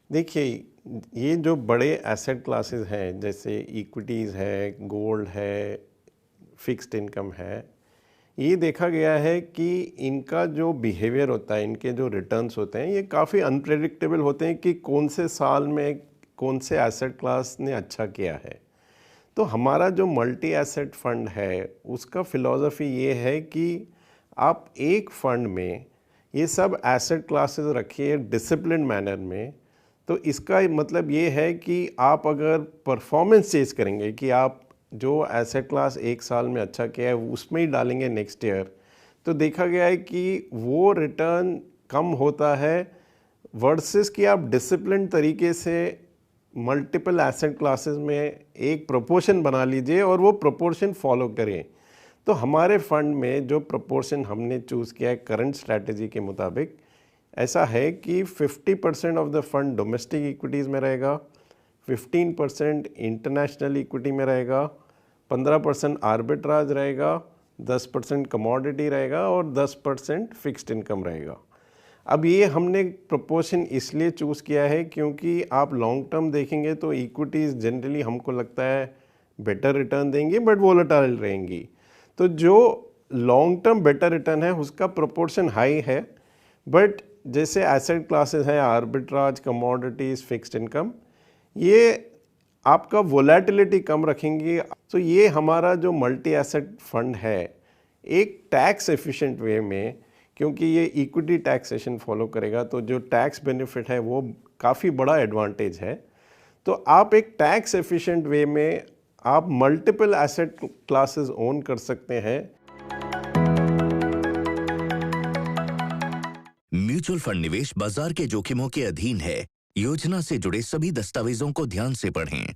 देखिए, ये जो बड़े एसेट क्लासेस हैं जैसे इक्विटीज़ है, गोल्ड है, फिक्स्ड इनकम है, ये देखा गया है कि इनका जो बिहेवियर होता है, इनके जो रिटर्न्स होते हैं, ये काफ़ी अनप्रेडिक्टेबल होते हैं कि कौन से साल में कौन से एसेट क्लास ने अच्छा किया है। तो हमारा जो मल्टी एसेट फंड है, उसका फ़िलॉसफ़ी ये है कि आप एक फंड में ये सब एसेट क्लासेस रखिए डिसिप्लिन मैनर में। तो इसका मतलब ये है कि आप अगर परफॉर्मेंस चेज़ करेंगे कि आप जो एसेट क्लास एक साल में अच्छा किया है उसमें ही डालेंगे नेक्स्ट ईयर, तो देखा गया है कि वो रिटर्न कम होता है वर्सेस कि आप डिसिप्लिन तरीके से मल्टीपल एसेट क्लासेस में एक प्रोपोर्शन बना लीजिए और वो प्रोपोर्शन फॉलो करें। तो हमारे फंड में जो प्रोपोर्शन हमने चूज़ किया है करंट स्ट्रैटेजी के मुताबिक, ऐसा है कि 50% of the fund domestic equities में रहेगा, 15% इंटरनेशनल इक्विटी में रहेगा, 15% आर्बिट्राज रहेगा, 10% कमोडिटी रहेगा और 10% फिक्स्ड इनकम रहेगा। अब ये हमने प्रोपोर्शन इसलिए चूज़ किया है क्योंकि आप लॉन्ग टर्म देखेंगे तो इक्विटीज़ जनरली हमको लगता है बेटर रिटर्न देंगी बट वोलेटाइल रहेंगी। तो जो लॉन्ग टर्म बेटर रिटर्न है उसका प्रोपोर्शन हाई है, बट जैसे एसेट क्लासेस हैं आर्बिट्राज, कमोडिटीज़, फिक्स्ड इनकम, ये आपका वोलेटिलिटी कम रखेंगी। तो ये हमारा जो मल्टी एसेट फंड है एक टैक्स एफिशिएंट वे में, क्योंकि ये इक्विटी टैक्सेशन फॉलो करेगा तो जो टैक्स बेनिफिट है वो काफ़ी बड़ा एडवांटेज है। तो आप एक टैक्स एफिशिएंट वे में आप मल्टीपल एसेट क्लासेस ओन कर सकते हैं। म्यूचुअल फंड निवेश बाजार के जोखिमों के अधीन है। योजना से जुड़े सभी दस्तावेजों को ध्यान से पढ़ें।